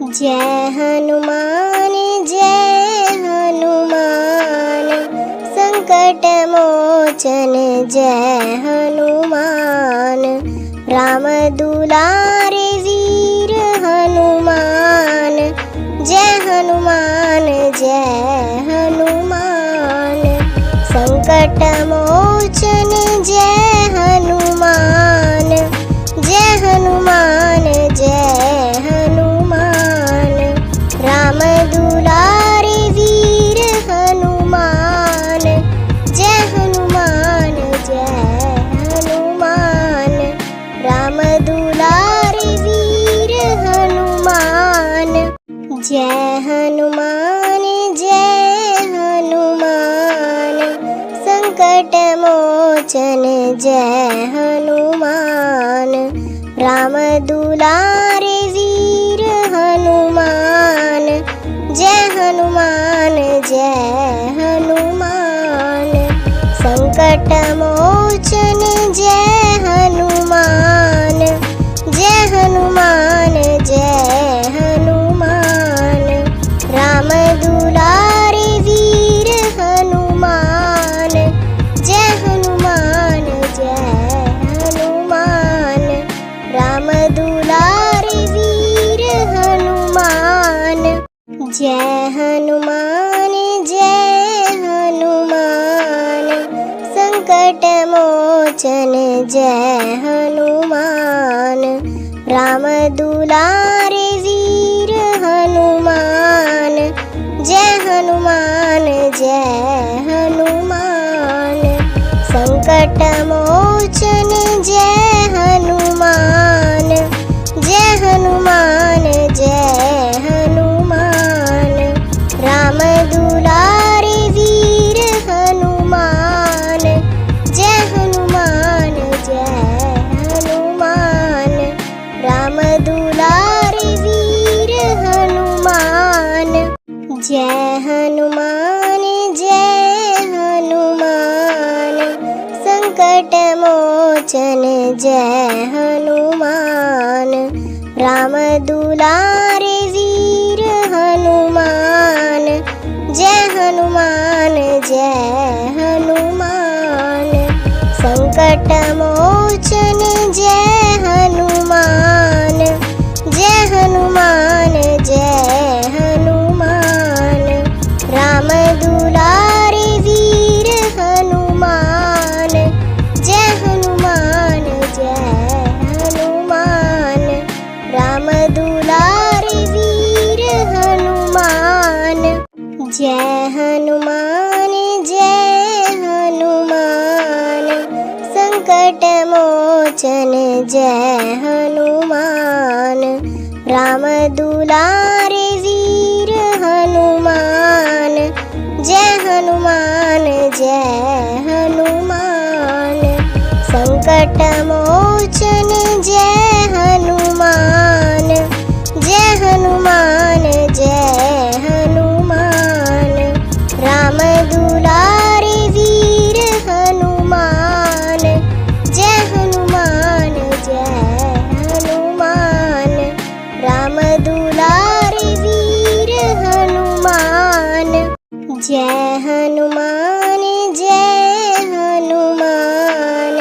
जय हनुमान जय हनुमान, संकट मोचन जय हनुमान। राम दुलारे वीर हनुमान, जय हनुमान जय हनुमान। संकट मोचन जय हनुमान, जय हनुमान जय हनुमान। राम दुलारे वीर हनुमान, जय हनुमान जय हनुमान। राम दुलारे वीर हनुमान, जय हनुमान जय हनुमान। संकट मोचन जय हनुमान। राम दुलारे वीर हनुमान, जय हनुमान जय हनुमान। संकट मोचन जय हनुमान, जय हनुमान जय हनुमान। राम दुलारे वीर हनुमान, जय हनुमान जय हनुमान। राम दुलारे वीर हनुमान, जय हनुमान जय हनुमान। संकट मोचन जय हनुमान। राम दुलारे वीर हनुमान, जय हनुमान जय हनुमान। संकट मोचन जय हनुमान, जय हनुमान जय हनुमान। राम दुलारे वीर हनुमान, जय हनुमान जय हनुमान। राम दुलारे वीर हनुमान, जय हनुमान जय हनुमान। संकट मोचन जय हनुमान। राम दुलारे वीर हनुमान, जय हनुमान जय हनुमान। संकट मोचन जय हनुमान, जय हनुमान जय हनुमान। राम दुलारे वीर हनुमान, जय हनुमान जय हनुमान। राम दुलारे वीर हनुमान, जय हनुमान जय हनुमान। संकट मोचन जय हनुमान। राम दुलारे वीर हनुमान, जय हनुमान जय हनुमान। संकट मोचन जय हनुमान, जय हनुमान जय हनुमान। राम दुलारे वीर हनुमान, जय हनुमान जय हनुमान। राम दुलारे वीर हनुमान, जय हनुमान जय हनुमान।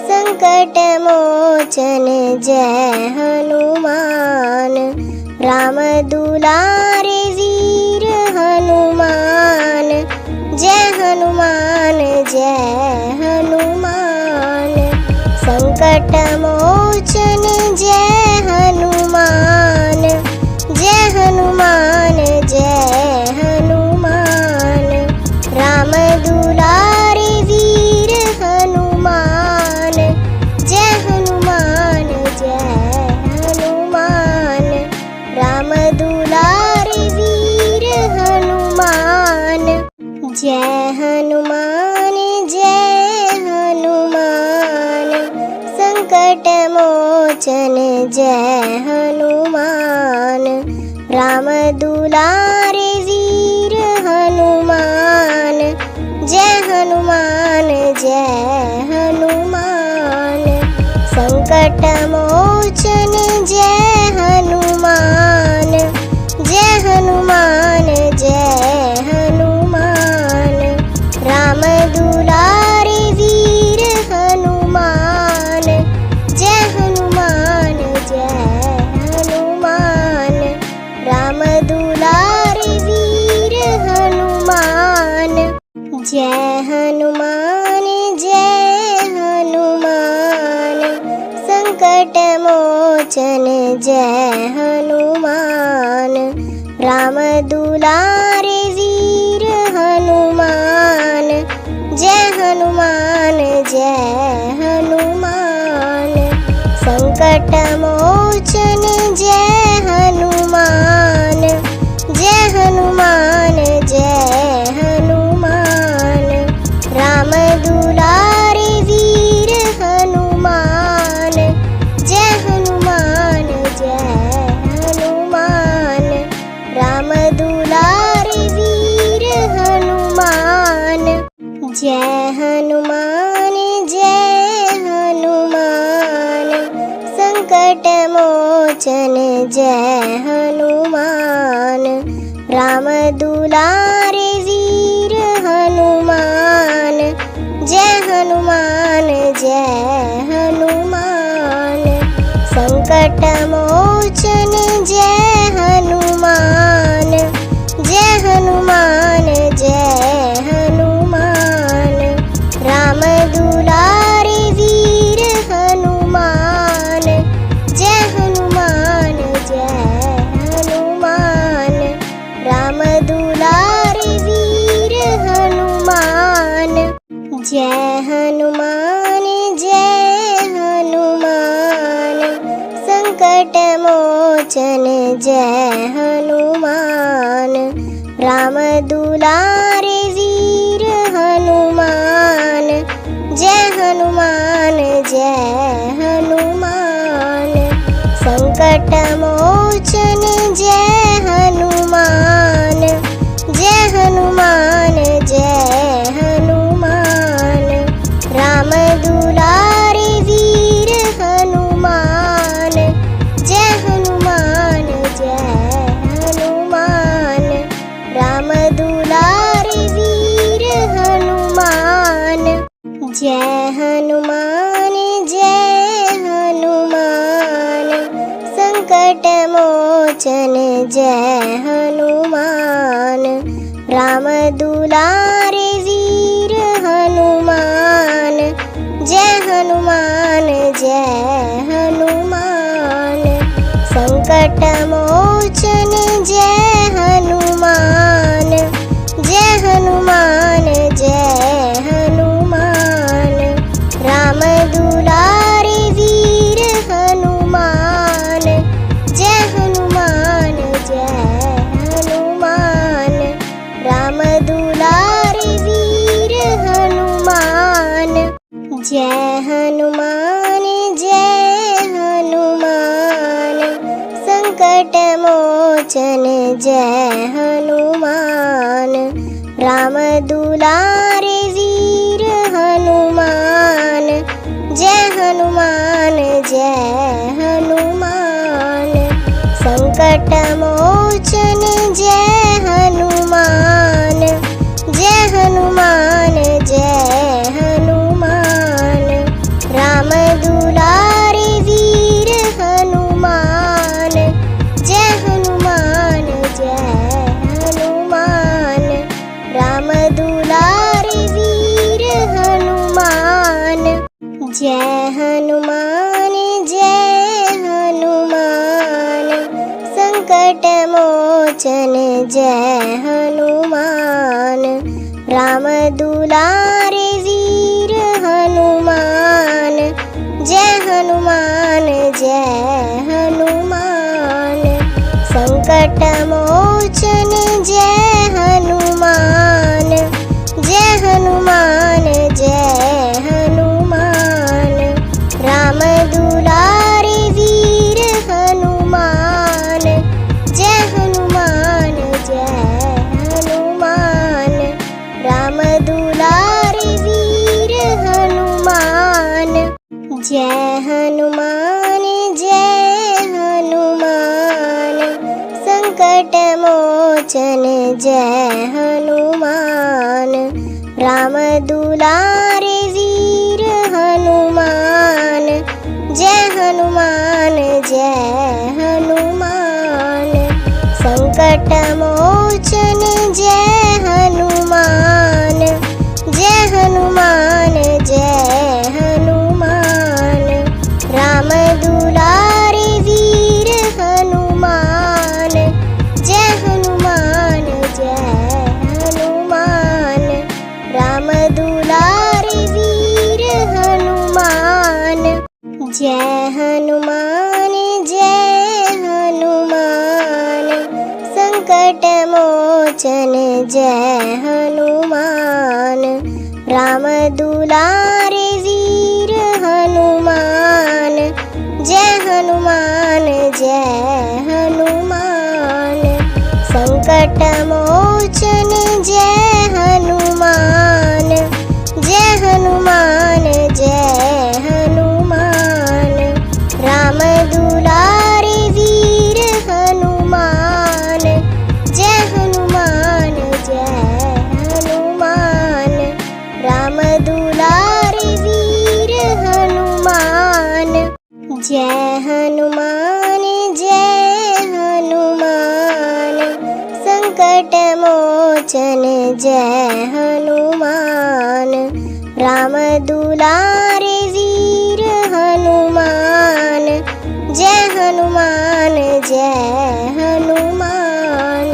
संकट मोचन जय हनुमान। राम दुलारे वीर हनुमान, जय हनुमान जय हनुमान। संकट मोचन जय हनुमान, जय हनुमान जय हनुमान। राम दुलारे वीर हनुमान, जय हनुमान जय हनुमान। राम दुलारे वीर हनुमान, जय हनुमान जय हनुमान। संकट मोचन जय हनुमान। राम दुलारे वीर हनुमान, जय हनुमान जय हनुमान। संकट मोचन जय हनुमान। जय हनुमान संकट मोचन जय हनुमान राम दुलारे वीर हनुमान जय हनुमान संकट मोचन जय हनुमान राम दुलारे वीर हनुमान जय हनुमान राम दुलारे वीर हनुमान जय हनुमान संकट मोचन जय हनुमान राम दुलारे वीर हनुमान जय हनुमान संकट मोचन जय हनुमान राम दुलारे वीर हनुमान जय हनुमान राम दुलारे वीर हनुमान जय हनुमान संकट मोचन जय हनुमान राम दुलारे वीर हनुमान जय हनुमान संकट मोचन जय हनुमान राम दुलारे वीर हनुमान जय हनुमान राम दुलारे वीर हनुमान जय हनुमान संकट मोचन जय हनुमान राम दुलारे वीर हनुमान जय हनुमान संकट मोचन जय हनुमान राम दुलारे वीर हनुमान जय हनुमान राम दुलारे वीर हनुमान जय हनुमान संकट मोचन जय हनुमान राम दुलारे वीर हनुमान जय हनुमान संकट मोचन जय हनुमान राम दुलारे वीर हनुमान जय हनुमान राम दुलारे वीर हनुमान जय हनुमान संकट मोचन जय हनुमान राम दुलारे वीर हनुमान जय हनुमान संकट मोचन जय हनुमान राम दुलारे वीर हनुमान जय हनुमान राम दुलारे वीर हनुमान जय हनुमान संकट मोचन जय हनुमान राम दुलारे वीर हनुमान जय हनुमान संकट मोचन जय हनुमान हनुमान जय हनुमान। राम दुलारे वीर हनुमान, जय हनुमान जय हनुमान। राम दुलारे वीर हनुमान, जय हनुमान जय हनुमान। संकट मोचन जय हनुमान। राम दुलारे वीर हनुमान, जय हनुमान जय हनुमान। संकट मोचन जय हनुमान, जय हनुमान जय हनुमान। राम दुलारे वीर हनुमान, जय हनुमान जय हनुमान। राम दुलारे वीर हनुमान, जय हनुमान जय हनुमान। संकट मोचन जय हनुमान। राम दुलारे वीर हनुमान, जय हनुमान जय हनुमान।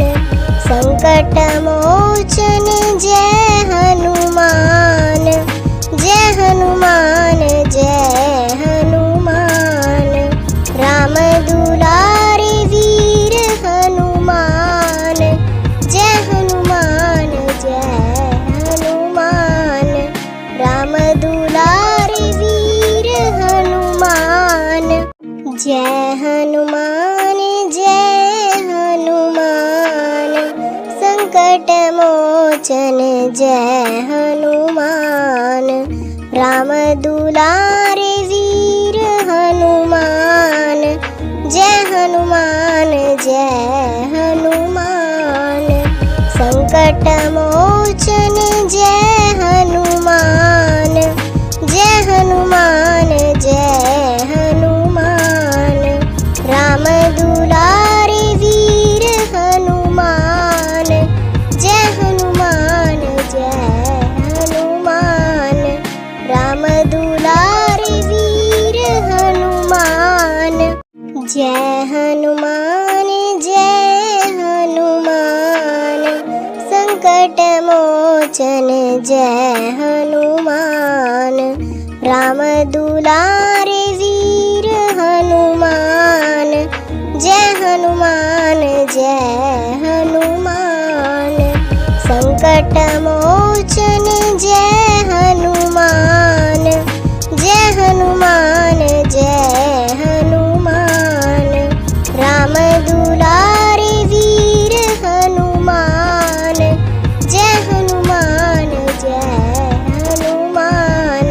संकट मोचन जय हनुमान, जय हनुमान जय हनुमान। राम दुलारे वीर हनुमान, जय हनुमान जय हनुमान। राम दुलारे वीर हनुमान, जय हनुमान जय हनुमान। संकट मोचन जय हनुमान। राम दुलारे वीर हनुमान, जय हनुमान जय हनुमान। संकट मोचन जय हनुमान, जय हनुमान जय हनुमान। राम दुलारे वीर हनुमान, जय हनुमान जय हनुमान। राम दुलारे वीर हनुमान, जय हनुमान जय हनुमान। संकट मोचन जय हनुमान। राम दुलारे वीर हनुमान, जय हनुमान जय हनुमान। संकट मोचन जय हनुमान, जय हनुमान जय हनुमान। राम दुलारे वीर हनुमान, जय हनुमान जय हनुमान। राम दुलारे वीर हनुमान, जय हनुमान जय हनुमान। संकट मोचन जय हनुमान। राम दुलारे वीर हनुमान, जय हनुमान जय हनुमान। संकट मोचन जय हनुमान, जय हनुमान जय हनुमान। राम दुलारे वीर हनुमान, जय हनुमान जय हनुमान।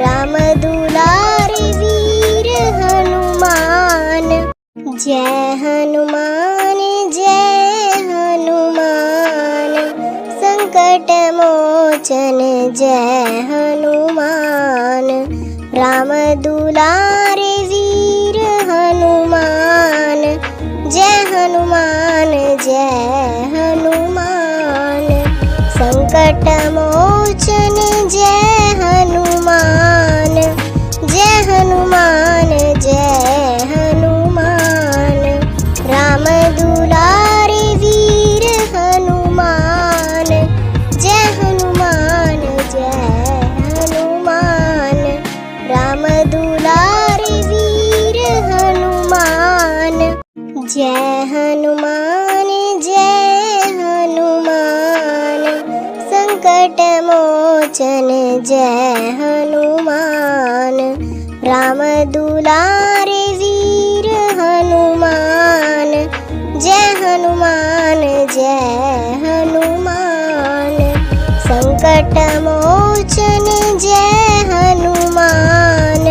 राम दुलारे वीर हनुमान, जय हनुमान जय हनुमान। संकट मोचन जय हनुमान। राम दुलारे वीर हनुमान, जय हनुमान जय हनुमान। राम दुलारे वीर हनुमान, जय हनुमान जय हनुमान। राम दुलारे वीर हनुमान, जय हनुमान जय हनुमान। राम दुलारे वीर हनुमान, जय हनुमान जय हनुमान। संकट मोचन जय हनुमान। राम दुलारे वीर हनुमान, जय हनुमान जय हनुमान। संकट मोचन जय हनुमान,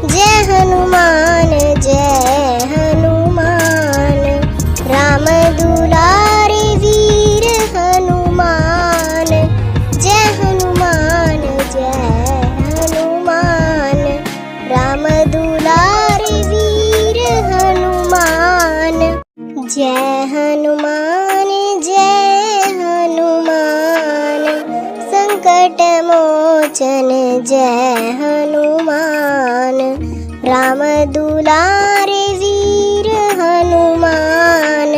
जय हनुमान जय हनुमान। राम दुलारे वीर हनुमान, जय हनुमान जय हनुमान। राम दुलारे वीर हनुमान, जय हनुमान जय हनुमान। संकट मोचन मोचन जय हनुमान। राम दुलारे वीर हनुमान।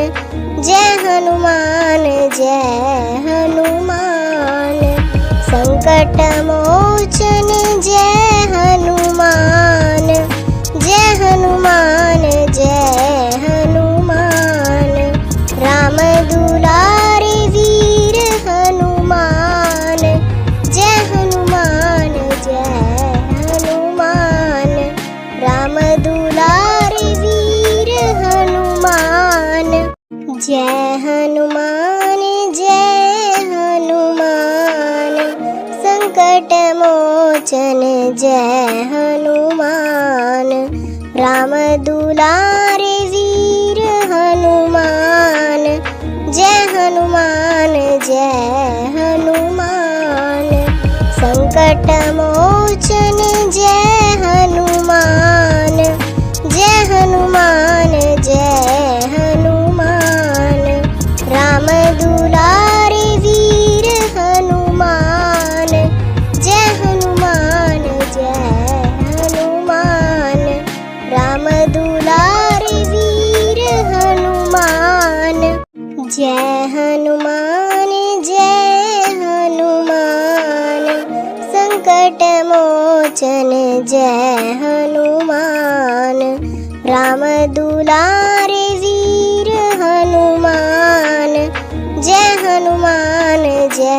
जय हनुमान जय हनुमान। संकट मोचन जय हनुमान। जय हनुमान जय हनुमान। राम दुलारे वीर हनुमान। जय हनुमान जय हनुमान। राम दुलारे वीर हनुमान। जय हनुमान जय हनुमान। संकट मोचन जय हनुमान। राम दुलारे वीर हनुमान। जय हनुमान जय हनुमान। संकट मोचन जय हनुमान। जय हनुमान जय हनुमान। राम दुलारे वीर हनुमान। जय हनुमान जय हनुमान। राम दुलारे वीर हनुमान। जय हनुमान जय हनुमान। संकट मोचन जय हनुमान। राम दुलारे वीर हनुमान। जय हनुमान जय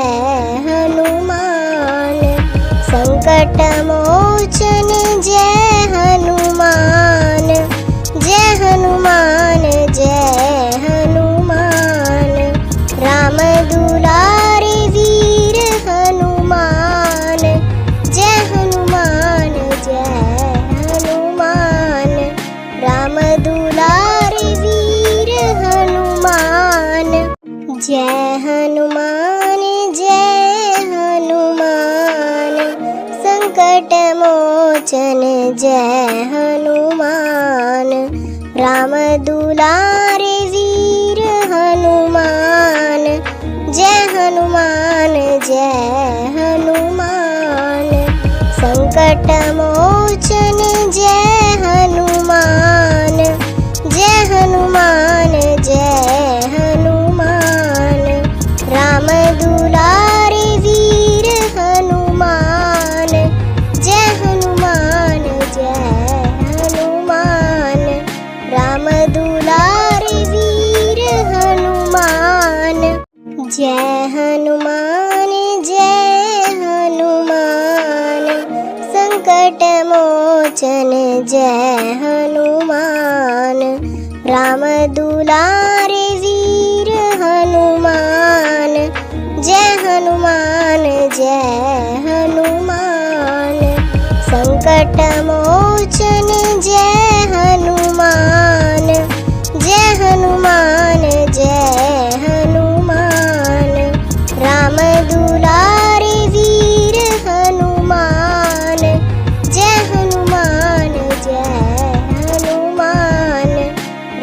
हनुमान। संकट मोचन जय हनुमान। जय हनुमान जय हनुमान। राम दुलारे वीर हनुमान। जय हनुमान जय हनुमान। राम दुलारे वीर हनुमान। जय हनुमान जय हनुमान। संकट मोचन जय हनुमान। राम दुलारे वीर हनुमान। जय हनुमान जय हनुमान। संकट मोचन जय हनुमान। जय हनुमान जय हनुमान। राम दुलारे वीर हनुमान। जय हनुमान जय हनुमान। राम दुलारे वीर हनुमान। जय हनुमान जय हनुमान। संकट मोचन जय हनुमान। राम दुलारे वीर हनुमान। जय हनुमान जय हनुमान। संकट मोचन जय हनुमान। जय हनुमान जय हनुमान। राम दुलारे वीर हनुमान। जय हनुमान जय हनुमान।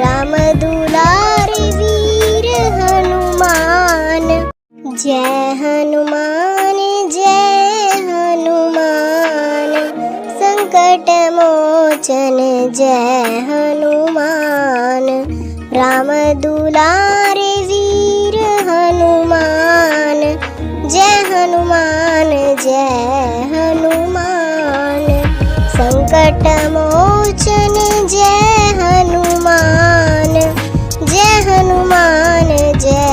राम दुलारे वीर हनुमान। जय हनुमान जय हनुमान। संकट मोचन जय हनुमान। राम दुलारे वीर हनुमान। जय हनुमान जय हनुमान। संकट मोचन जय हनुमान। जय हनुमान जय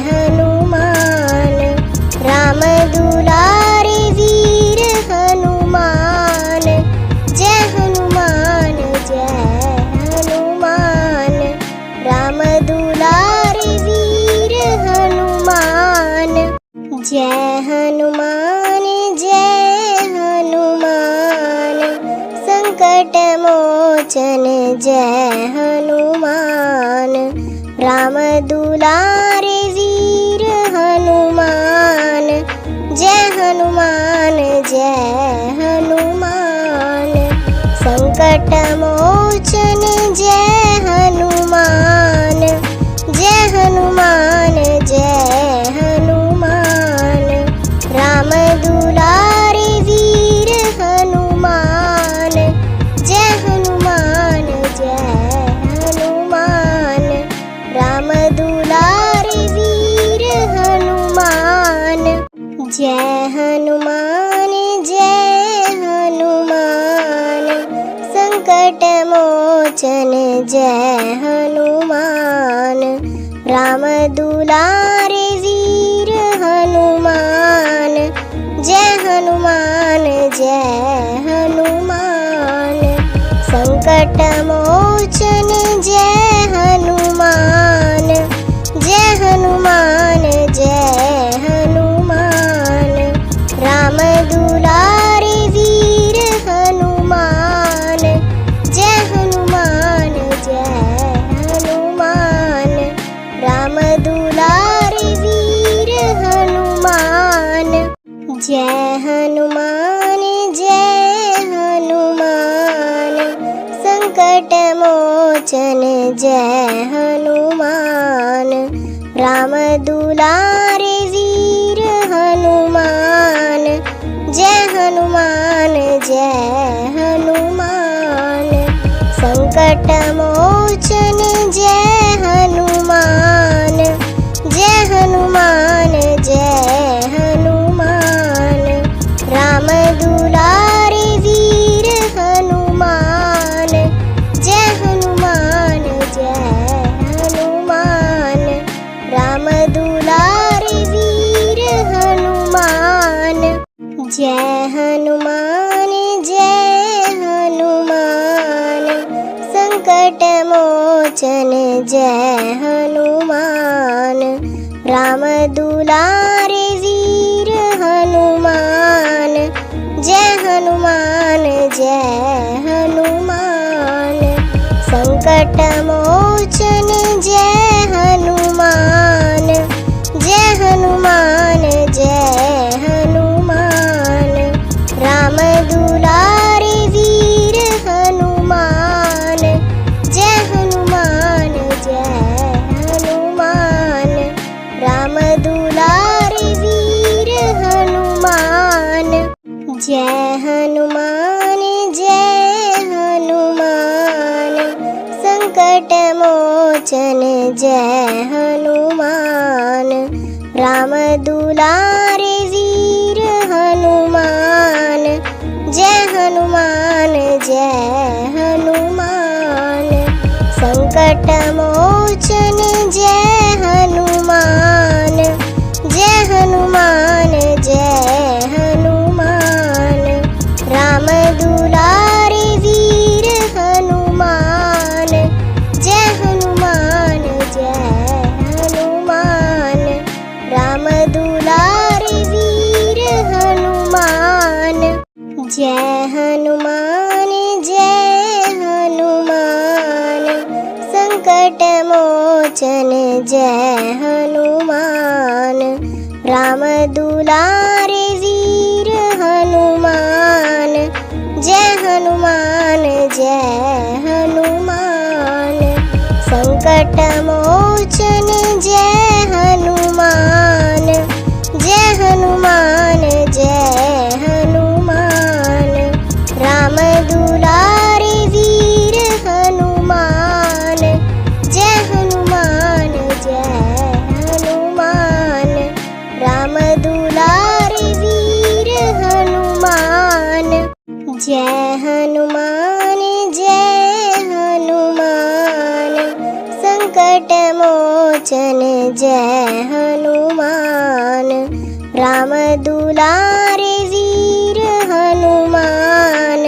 हनुमान। राम दुलारे वीर हनुमान। जय हनुमान जय हनुमान। राम दुलारे वीर हनुमान। जय हनुमान जय हनुमान। संकट मोचन जय हनुमान। राम दुलारे वीर हनुमान। जय हनुमान जय हनुमान। संकट मोचन जय हनुमान। जय हनुमान जय हनुमान। राम दुलारे मोचन जय हनुमान। राम दुलारे वीर हनुमान, जय हनुमान जय हनुमान। संकट मोचन जय हनुमान, जय हनुमान जय हनुमान। राम दुलारे वीर हनुमान, जय हनुमान जय हनुमान। राम दुलारे वीर हनुमान, जय हनुमान जय हनुमान। संकट मोचन जय हनुमान। राम दुलारे वीर हनुमान, जय हनुमान जय हनुमान। संकट मोचन जय हनुमान, जय हनुमान जय हनुमान। राम दुलारे वीर हनुमान, जय हनुमान जय हनुमान। राम दुलारे वीर हनुमान, जय हनुमान जय हनुमान। संकट मोचन जय हनुमान। राम दुलारे वीर हनुमान, जय हनुमान जय हनुमान। संकट मोचन जय हनुमान, जय हनुमान जय हनुमान। राम दुलारे वीर हनुमान, जय हनुमान जय हनुमान। राम दुलारे वीर हनुमान, जय हनुमान जय हनुमान। संकट मोचन जय हनुमान। राम दुलारे वीर हनुमान, जय हनुमान जय हनुमान। संकट मोचन जय हनुमान, जय हनुमान जय हनुमान। राम दुलारे वीर हनुमान, जय हनुमान जय हनुमान। राम दुलारे वीर हनुमान, जय हनुमान जय हनुमान। संकट मोचन जय हनुमान। राम दुलारे वीर हनुमान, जय हनुमान जय हनुमान। संकट मोचन जय हनुमान, जय हनुमान जय हनुमान। राम दुलारे वीर हनुमान, जय हनुमान जय हनुमान। राम दुलारे वीर हनुमान, जय हनुमान जय हनुमान। संकट मोचन जय हनुमान। राम दुलारे वीर हनुमान,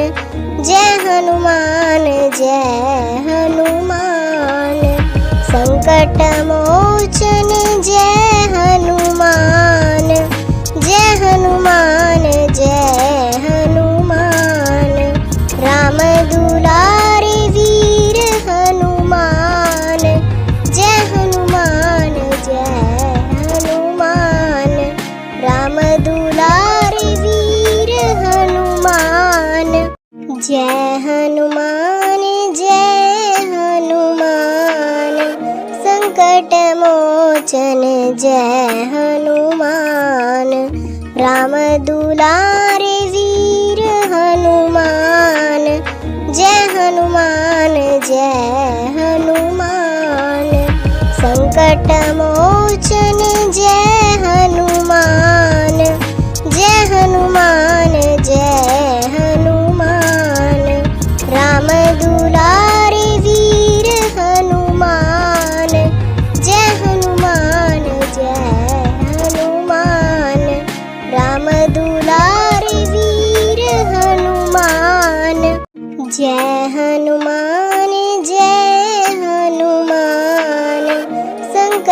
जय हनुमान जय हनुमान। संकट मोचन जय हनुमान, जय हनुमान जय हनुमान। राम दुलारे वीर हनुमान, जय हनुमान जय हनुमान। राम दुलारे वीर हनुमान, जय हनुमान जय हनुमान। संकट मोचन जय हनुमान। राम दुलारे वीर हनुमान, जय हनुमान जय हनुमान। संकट मोचन जय हनुमान, जय हनुमान जय हनुमान। राम दुलारे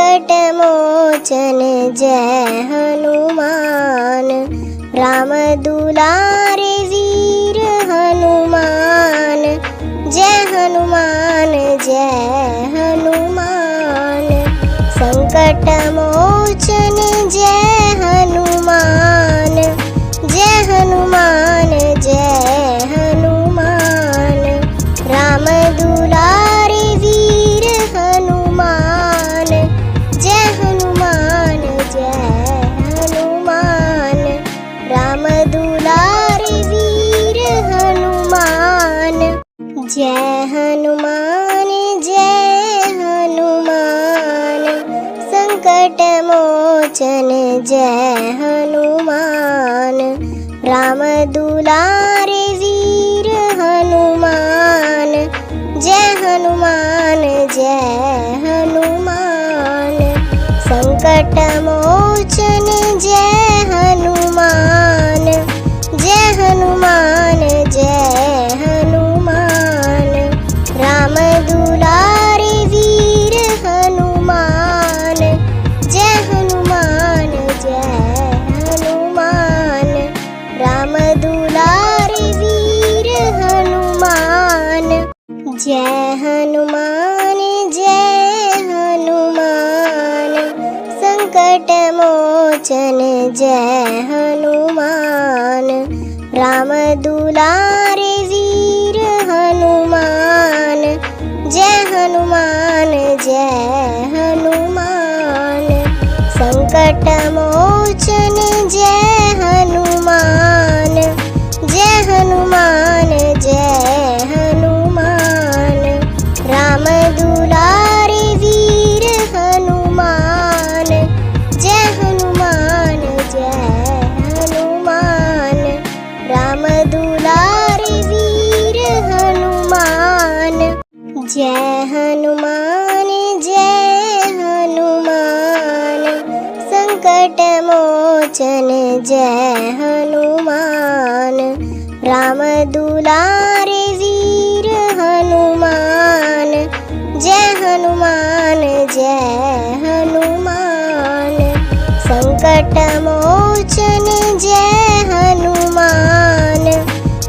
संकट मोचन जय हनुमान। राम दुलारे वीर हनुमान। जय हनुमान जय हनुमान। संकट मोचन जय हनुमान। जय हनुमान जय हनुमान। राम दुलारे वीर हनुमान। जय हनुमान जय हनुमान। राम दुलारे वीर हनुमान। जय हनुमान जय हनुमान। संकट मोचन जय हनुमान। राम दुलारे वीर हनुमान। जय हनुमान जय हनुमान। संकट मोचन जय हनुमान। जय हनुमान जय हनुमान। राम दुलारे वीर हनुमान। जय हनुमान जय हनुमान। राम दुलारे वीर हनुमान। जय हनुमान जय हनुमान। संकट मोचन जय हनुमान। राम दुलारे वीर हनुमान। जय हनुमान जय हनुमान। संकट मोचन जय हनुमान। जय हनुमान जय हनुमान। राम दुलारे वीर हनुमान। जय हनुमान जय हनुमान। राम दुलारे वीर हनुमान। जय हनुमान जय हनुमान। संकट मोचन जय हनुमान। राम दुलारे वीर हनुमान। जय हनुमान जय हनुमान। संकट मोचन जय हनुमान।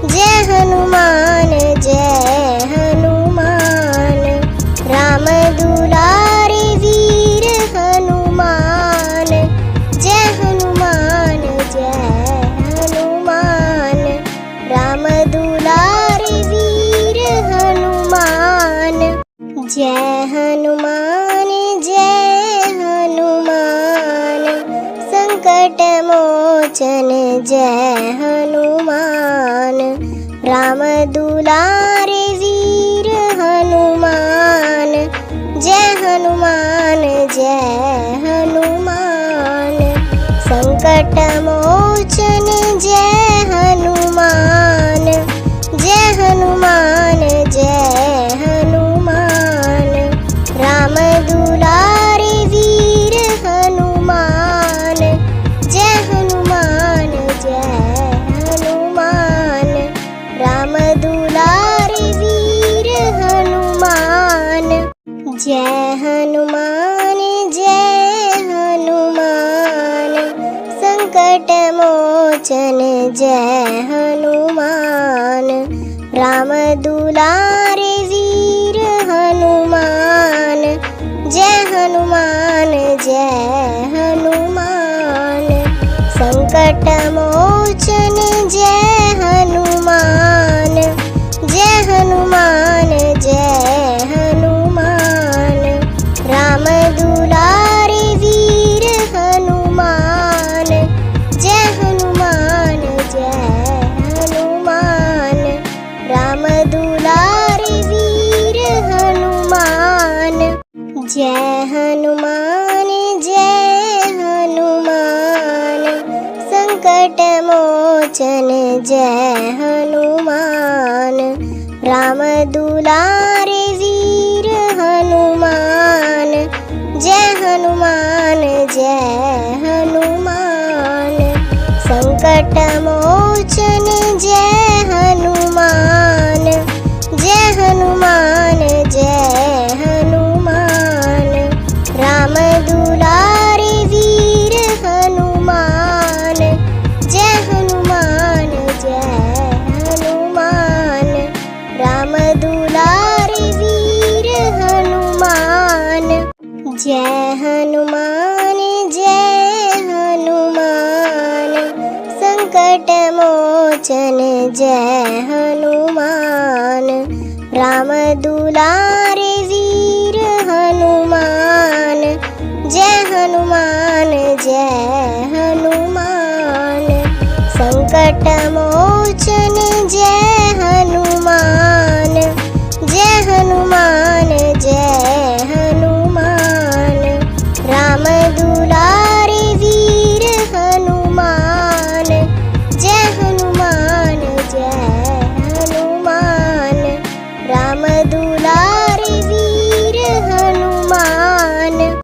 जय हनुमान जय हनुमान। राम दुलारे वीर हनुमान। जय हनुमान जय हनुमान। राम दुलारे वीर हनुमान। जय हनुमान जय हनुमान। संकट मोचन जय हनुमान। राम दुलारे वीर हनुमान। जय हनुमान जय हनुमान। संकट मोचन जय हनुमान। जय हनुमान जय हनुमान। राम दुलारे वीर हनुमान। जय हनुमान जय हनुमान। राम दुलारे वीर हनुमान। जय हनुमान जय हनुमान। संकट मोचन जय हनुमान। राम दुलारे वीर हनुमान। जय हनुमान जय हनुमान। संकट मोचन जय हनुमान। जय हनुमान जय हनुमान। राम दुलारे वीर हनुमान। जय हनुमान जय हनुमान। राम दुलारे वीर हनुमान। जय हनुमान जय हनुमान। संकट मोचन जय हनुमान। राम दुलारे वीर हनुमान। जय हनुमान जय हनुमान। संकट मोचन जय हनुमान। जय हनुमान जय हनुमान। राम जय हनुमान जय हनुमान, संकट मोचन जय हनुमान। राम दुलारे वीर हनुमान, जय हनुमान जय हनुमान। संकट मोचन जय हनुमान, जय हनुमान जय